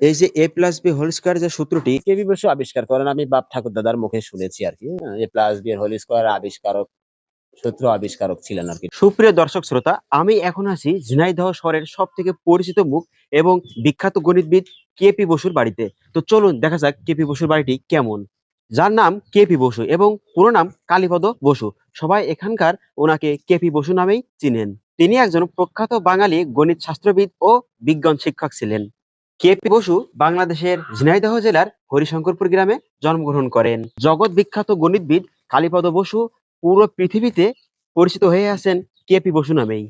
এই যে এ plus b whole square যে সূত্রটি কেপি বসু আবিষ্কার করেন, আমি বাপ ঠাকুর দাদার মুখে শুনেছি আর কি। এ প্লাস বি হোল স্কয়ার আবিষ্কারক, সূত্র আবিষ্কারক ছিলেন আর কি। সুপ্রিয় দর্শক শ্রোতা, আমি এখন আছি ঝিনাইদহ শহরের সব থেকে পরিচিত মুখ এবং বিখ্যাত গণিতবিদ কেপি বসুর বাড়িতে। তো চলুন দেখা যাক কেপি বসুর বাড়িটি কেমন। যার নাম কেপি বসু এবং পুরো নাম কালীপদ বসু। সবাই এখানকার ওনাকে কেপি বসু নামেই চিনেন। তিনি একজন প্রখ্যাত বাঙালি গণিত শাস্ত্রবিদ ও বিজ্ঞান শিক্ষক ছিলেন। কেপি বসু বাংলাদেশের ঝিনাইদহ জেলার হরিশঙ্করপুর গ্রামে জন্মগ্রহণ করেন। জগৎ বিখ্যাত গণিতবিদ কালীপদ বসু পুরো পৃথিবীতে পরিচিত হয়ে আছেন কেপি বসু নামেই।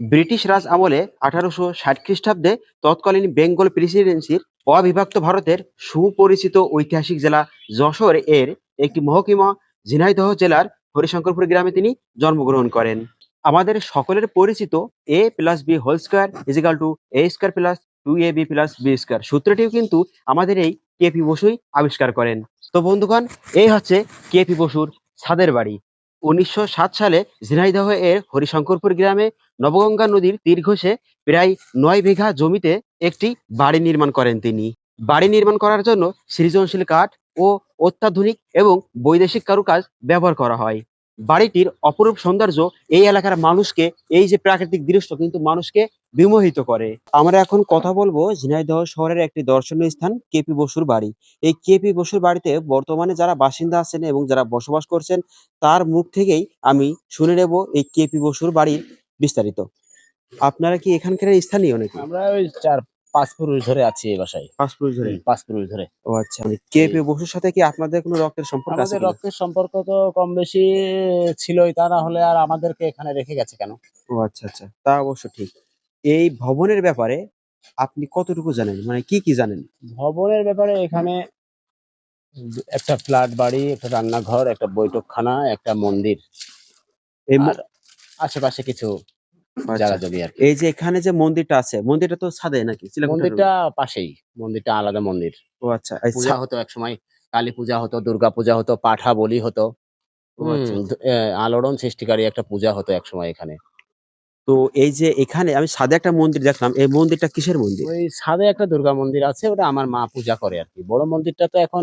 ব্রিটিশ রাজ আমলে 1860 খ্রিস্টাব্দে তৎকালীন বেঙ্গল প্রেসিডেন্সির অবিভক্ত ভারতের সুপরিচিত ঐতিহাসিক জেলা যশোর এর একটি মহকুমা ঝিনাইদহ জেলার হরিশঙ্করপুর গ্রামে তিনি জন্মগ্রহণ করেন। আমাদের সকলের পরিচিত a plus b whole square is equal to a square plus 2ab plus b square সূত্রটিও কিন্তু আমাদের এই কেপি বসুই আবিষ্কার করেন। তো বন্ধুগণ, এই হচ্ছে কেপি বসুর ছাদের বাড়ি। 1907 সালে ঝিনাইদহ এর হরিশঙ্করপুর গ্রামে নবগঙ্গা নদীর তীর ঘেঁষে প্রায় 9 বিঘা জমিতে একটি বাড়ি নির্মাণ করেন তিনি। বাড়ি নির্মাণ করার জন্য সৃজনশীল কাঠ ও অত্যাধুনিক এবং বৈদেশিক কারুকাজ ব্যবহার করা হয়। বাড়িটির অপরূপ সৌন্দর্য এই এলাকার মানুষকে, এই যে প্রাকৃতিক দৃশ্য কিন্তু মানুষকে বিমোহিত করে। আমরা এখন কথা বলবো ঝিনাইদহ শহরের একটি দর্শনীয় স্থান কেপি বসুর বাড়ি। এই কেপি বসুর বাড়িতে বর্তমানে যারা বাসিন্দা আছেন এবং যারা বসবাস করছেন তার মুখ থেকেই আমি শুনে নেব এই কেপি বসুর বাড়ির বিস্তারিত। আপনারা কি এখানকার স্থানীয় নাকি? আমরা ওই 4-5 পুরুষ ধরে আছি এই বাসায়। 5 পুরুষ ধরে? 5 পুরুষ ধরে। ও আচ্ছা, মানে কেপি বসুর সাথে কি আপনাদের কোনো রক্তের সম্পর্ক আছে আমাদের কিনা? রক্তের সম্পর্ক তো কম বেশি ছিলই, তা না হলে আর আমাদেরকে এখানে রেখে গেছে কেন? ও আচ্ছা আচ্ছা, তা অবশ্য ঠিক। এই ভবনের ব্যাপারে আপনি কতটুকু জানেন, মানে কি কি জানেন? ভবনের ব্যাপারে এখানে একটা ফ্ল্যাট বাড়ি, একটা রান্নাঘর, একটা বৈঠকখানা, একটা মন্দির, এই আর আশেপাশে কিছু আচ্ছা, জায়গা জমি আর কি। এই যে এখানে যে মন্দিরটা আছে, মন্দিরটা তো ছাদে নাকি চিলেকোঠার? মন্দিরটা পাশেই, মন্দিরটা আলাদা মন্দির। ও আচ্ছা, এই পূজা হতো একসময়, কালী পূজা হতো, দুর্গা পূজা হতো, পাঠা বলি হতো। ও আচ্ছা আচ্ছা। আলোড়ন সৃষ্টিকারী একটা পূজা হতো একসময় এখানে। তো এই যে এখানে আমি ছাদে একটা মন্দির দেখলাম, এই মন্দিরটা কিসের মন্দির? ওই ছাদে একটা দুর্গা মন্দির আছে, ওটা আমার মা পূজা করে আর কি। বড় মন্দিরটা তো এখন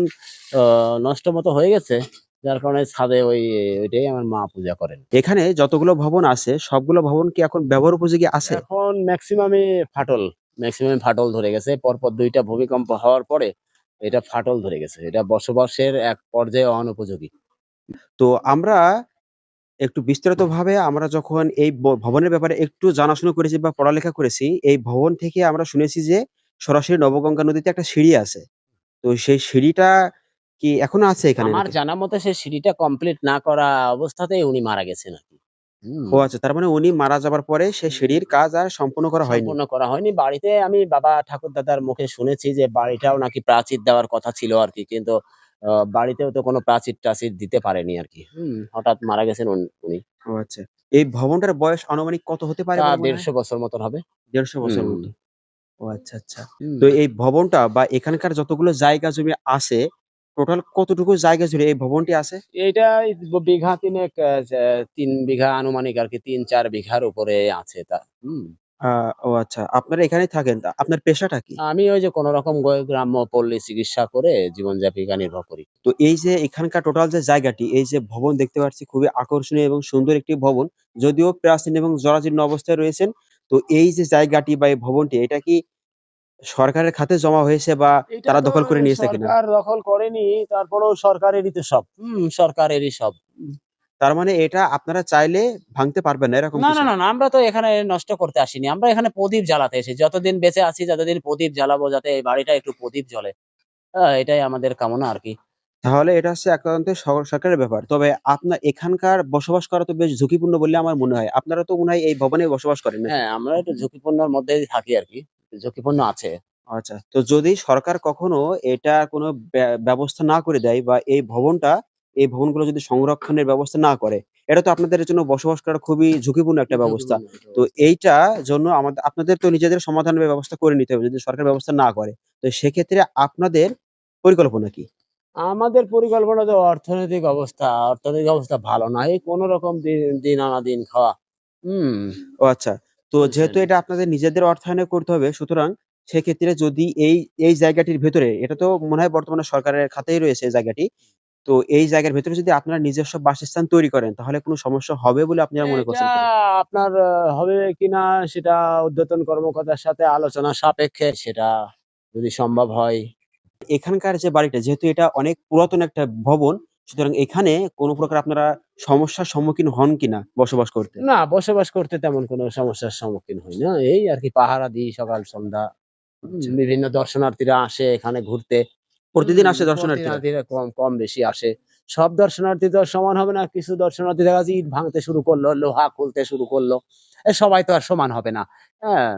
নষ্ট মতো হয়ে গেছে, যার কারণে ছাদে ওইটাই আমার মা পূজা করেন। এখানে যতগুলো ভবন আছে সবগুলো ভবন কি এখন ব্যবহার উপযোগী আছে? এখন ম্যাক্সিমামে ফাটল ধরে গেছে। পরপর 2টা ভূমিকম্প হওয়ার পরে এটা ফাটল ধরে গেছে। এটা বসবাসের এক পর্যায়ে অনুপযোগী। তো আমরা একটু বিস্তারিতভাবে আমরা যখন এই ভবনের ব্যাপারে একটু জানাশোনা করেছি বা পড়ালেখা করেছি, এই ভবন থেকে আমরা শুনেছি যে সরাসরি নবগঙ্গা নদীতে একটা সিঁড়ি আছে। তো সেই সিঁড়িটা কি এখনো আছে এখানে আমার নাকি? জানা মতে সেই সিঁড়িটা কমপ্লিট না করা অবস্থাতেই উনি মারা গেছেন আরকি। হুম। ও আচ্ছা, তার মানে উনি মারা যাবার পরে সেই সিঁড়ির কাজ আর সম্পূর্ণ করা হয়নি। সম্পূর্ণ করা হয়নি। বাড়িতে আমি বাবা ঠাকুরদাদার মুখে শুনেছি যে বাড়িটাও নাকি প্রাচীর দেওয়ার কথা ছিল আরকি। কিন্তু বাড়িতেও তো কোনো প্রাচীর-টাচীর দিতে পারেনি আরকি। হঠাৎ মারা গেছেন উনি। ও আচ্ছা। এই ভবনটার বয়স আনুমানিক কত হতে পারে তা বলে মনে হয়? 150 বছর মতন হবে। ১৫০ বছর হুম, মতো। ও আচ্ছা, আচ্ছা। হুম। তো এই ভবনটা বা এখানকার যতগুলো জায়গা জমি আছে, টোটাল কতটুকু জায়গা জুড়ে এই ভবনটি আছে? এইটাই বিঘা ৩ ৩ বিঘা আনুমানিক আরকি, ৩-৪ বিঘার উপরে আছে তা। আ ও আচ্ছা। আপনারা এখানেই থাকেন। তা আপনার পেশাটা কি? আমি ওই যে কোনরকম গ্রাম্য পল্লী চিকিৎসা করে জীবন জীবিকা নির্বাহ করি। তো এই যে এখানকার টোটাল যে জায়গাটি, এই যে ভবন দেখতে পাচ্ছি খুবই আকর্ষণীয় এবং সুন্দর একটি ভবন। যদিও প্রাচীন এবং জরাজীর্ণ অবস্থায় রয়েছেন। তো এই যে জায়গাটি বা এই ভবনটি এটা কি সরকারের খাতে জমা হয়েছে বা এটা তারা তো দখল করে নিয়েছে কিনা? সরকার দখল করেনি, তারপরেও সরকারেরই তো সব। সরকারেরই সব। তার মানে এটা আপনারা চাইলে ভাঙতে পারবেন না এরকম না, না, কিছু? না, না, আমরা তো এখানে নষ্ট করতে আসিনি। আমরা এখানে প্রদীপ জ্বালাতে এসেছি। যতদিন বেঁচে আছি, যতদিন প্রদীপ জ্বালাবো, যাতে এই বাড়িটা একটু প্রদীপ জ্বলে। এটাই আমাদের কামনা আরকি। তাহলে এটা হচ্ছে একান্ত সরকারের ব্যাপার। তবে এখানকার বসবাস করা তো বেশ ঝুঁকিপূর্ণ বলে আমার মনে হয়। আপনারা তো মনে হয় এই ভবনে বসবাস করেন নাকি? হ্যাঁ, আমরা একটু ঝুঁকিপূর্ণর মধ্যেই থাকি আরকি। ঝুঁকিপূর্ণ আছে। আচ্ছা। তো যদি সরকার কখনো এটা কোনো ব্যবস্থা না করে দেয় বা এই ভবনগুলো যদি সংরক্ষণের ব্যবস্থা না করে, এটা তো আপনাদের জন্য বসবাস করা খুবই ঝুঁকিপূর্ণ একটা ব্যবস্থা। ঝুঁকিপূর্ণ একটা তো অবস্থা। এইটা জন্য আপনাদের তো নিজেদের সমাধানের ব্যবস্থা করে নিতে হবে যদি সরকার ব্যবস্থা না করে। তো সেক্ষেত্রে আপনাদের পরিকল্পনা কি? আমাদের পরিকল্পনা তো অর্থনৈতিক অবস্থা ভালো না। এই কোনরকম দিন আনা দিন খাওয়া। হুম, ও আচ্ছা। তো বুঝছেন? যেহেতু এটা আপনাদের নিজেদের অর্থায়নে করতে হবে সুতরাং সেক্ষেত্রে যদি এই জায়গাটির ভেতরে এটা তো মনে হয় বর্তমানে সরকারের খাতেই রয়েছে এই জায়গাটি। তো এই জায়গার ভেতরে যদি আপনারা নিজস্ব বাসস্থান তৈরি করেন তাহলে কোনো সমস্যা হবে বলে আপনারা মনে এটা করছেন কিনা? আপনার হবে কিনা সেটা ঊর্ধ্বতন কর্মকর্তার সাথে আলোচনা সাপেক্ষে সেটা যদি সম্ভব হয়। এখানকার যে বাড়িটা যেহেতু এটা অনেক পুরাতন একটা ভবন, সুতরাং এখানে কোনো প্রকার আপনারা সমস্যার সম্মুখীন হন কিনা বসবাস করতে? না, বসবাস করতে তেমন কোনো সমস্যার সম্মুখীন হই না। এই আরকি পাহারা দিই সকাল সন্ধ্যা। আচ্ছা। বিভিন্ন দর্শনার্থীরা আসে এখানে ঘুরতে। প্রতিদিন আসে দর্শনার্থীরা? দর্শনার্থীরা কম বেশি আসে। সব দর্শনার্থী তো আর সমান হবে না। কিছু দর্শনার্থী দেখা যাচ্ছে ইট ভাঙতে শুরু করলো, লোহা খুলতে শুরু করলো। সবাই তো আর সমান হবে না। হ্যাঁ?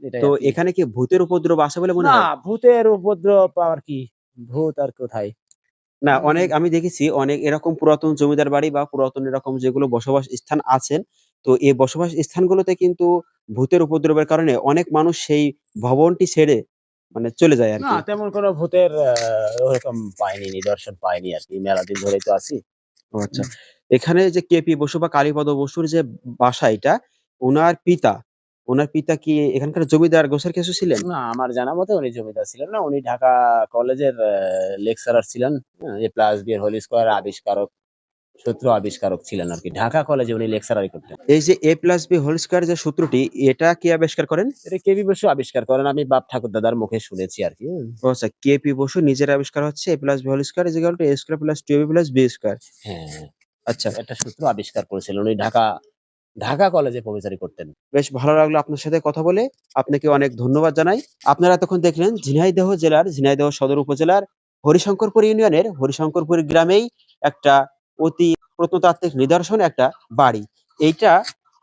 এটাই তো আরকি। এখানে কি ভূতের উপদ্রব আছে বলে মনে না, হয়? ভূতের উপদ্রব আর কি? ভূত আর কোথায়? না, হুম। অনেক আমি দেখেছি অনেক এরকম পুরাতন জমিদার বাড়ি বা পুরাতন এরকম যেগুলো বসবাস স্থান আছেন, তো এই বসবাস স্থানগুলোতে কিন্তু ভূতের উপদ্রবের কারণে অনেক মানুষ সেই ভবনটি ছেড়ে মানে চলে যায় না, আরকি। তেমন কোনো ভূতের ওরকম পাইনি, নিদর্শন পাইনি আরকি। মেলা দিন ধরেই তো আছি। ও আচ্ছা। এখানে যে কেপি বসু বা কালীপদ বসুর যে বাসা এটা, উনার পিতা, উনার পিতা কি এখানকার জমিদার গোছের কিছু ছিলেন? না, আমার জানা মতে উনি জমিদার ছিলেন না। উনি ঢাকা কলেজের লেকচারার ছিলেন। হ্যাঁ? এ প্লাস বি এর হোল স্কয়ার আবিষ্কারক, সূত্র আবিষ্কারক ছিলেন আরকি। ঢাকা কলেজে উনি লেকচারারি করতেন। এই যে a+b² যে সূত্রটি এটা কে আবিষ্কার করেন? এটা কেবি বসু আবিষ্কার করেন। আমি বাপ ঠাকুরদাদার মুখে শুনেছি আরকি। হুম? ও আচ্ছা, কেপি বসু নিজের আবিষ্কার হচ্ছে a+b² = a² + 2ab+b²। হ্যাঁ, আচ্ছা, একটা সূত্র আবিষ্কার করেছিলেন। উনি ঢাকা কলেজে প্রফেসরি করতেন। বেশ ভালো লাগলো আপনার সাথে কথা বলে। আপনাকে অনেক ধন্যবাদ জানাই। আপনারা এতক্ষণ দেখলেন ঝিনাইদহ জেলার ঝিনাইদহ সদর উপজেলার হরিশঙ্করপুর ইউনিয়নের হরিশঙ্করপুর গ্রামেই একটা অতি প্রত্নতাত্ত্বিক নিদর্শন একটা বাড়ি। এইটা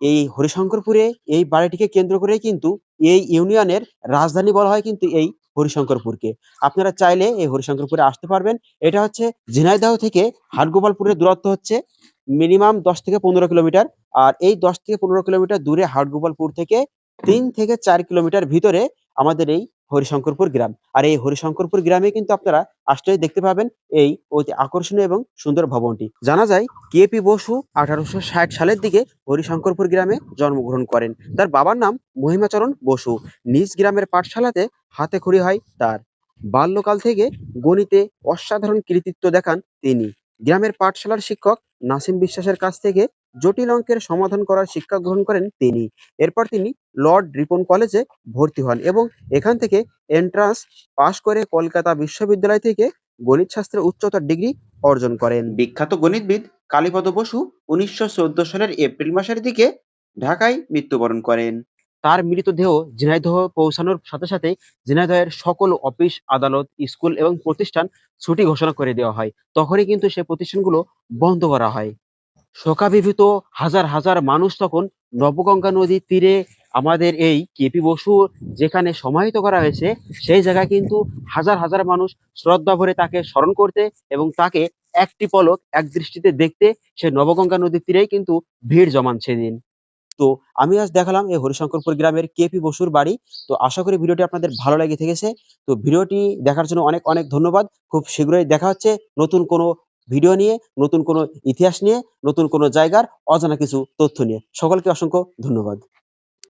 এই হরিশঙ্করপুরে এই বাড়িটিকে কেন্দ্র করেই কিন্তু এই ইউনিয়নের রাজধানী বলা হয় কিন্তু এই হরিশঙ্করপুরকে। আপনারা চাইলে এই হরিশঙ্করপুরে আসতে পারবেন। এটা হচ্ছে ঝিনাইদহ থেকে হাটগোপালপুরের দূরত্ব হচ্ছে মিনিমাম ১০ থেকে ১৫ কিলোমিটার। আর এই ১০ থেকে ১৫ কিলোমিটার দূরে হাটগোপালপুর থেকে ৩ থেকে ৪ কিলোমিটার ভিতরে আমাদের এই হরিশঙ্করপুর গ্রাম। আর এই হরিশঙ্করপুর গ্রামে কিন্তু আপনারা আসলেই দেখতে পাবেন এই অতি আকর্ষণীয় এবং সুন্দর ভবনটি। জানা যায় কেপি বসু ১৮৬০ সালের দিকে হরিশঙ্করপুর গ্রামে জন্মগ্রহণ করেন। তার বাবার নাম মহিমাচরণ বসু। নিজ গ্রামের পাঠশালাতে হাতেখড়ি হয় তার। বাল্যকাল থেকে গণিতে অসাধারণ কৃতিত্ব দেখান তিনি। গ্রামের পাঠশালার শিক্ষক নাসিম বিশ্বাসের কাছ থেকে জটিল অঙ্কের সমাধান করার শিক্ষা গ্রহণ করেন তিনি। এরপর তিনি লর্ড রিপন কলেজে ভর্তি হন এবং এখান থেকে এন্ট্রান্স পাশ করে কলকাতা বিশ্ববিদ্যালয় থেকে গণিত শাস্ত্রে উচ্চতর ডিগ্রি অর্জন করেন। বিখ্যাত গণিতবিদ কালীপদ বসু ১৯১৪ সালের এপ্রিল মাসের দিকে ঢাকায় মৃত্যুবরণ করেন। তার মৃতদেহ ঝিনাইদহ পৌঁছানোর সাথে সাথে ঝিনাইদহের সকল অফিস, আদালত, স্কুল এবং প্রতিষ্ঠান ছুটি ঘোষণা করে দেওয়া হয়। তখনই কিন্তু সে প্রতিষ্ঠানগুলো বন্ধ করা হয়। শোকাভিভূত হাজার হাজার মানুষ তখন নবগঙ্গা নদীর তীরে আমাদের এই কেপি বসু যেখানে সমাহিত করা হয়েছে সেই জায়গায় কিন্তু হাজার হাজার মানুষ শ্রদ্ধা ভরে তাকে স্মরণ করতে এবং তাকে একটি পলক এক দৃষ্টিতে দেখতে সে নবগঙ্গা নদীর তীরেই কিন্তু ভিড় জমান সেদিন। তো আমি আজ দেখালাম এই হরিশঙ্করপুর গ্রামের কেপি বসুর বাড়ি। তো আশা করি ভিডিওটি আপনাদের ভালো লেগে থেকেছে। তো ভিডিওটি দেখার জন্য অনেক অনেক ধন্যবাদ। খুব শীঘ্রই দেখা হচ্ছে নতুন কোনো ভিডিও নিয়ে, নতুন কোনো ইতিহাস নিয়ে, নতুন কোনো জায়গার অজানা কিছু তথ্য নিয়ে। সকলকে অসংখ্য ধন্যবাদ।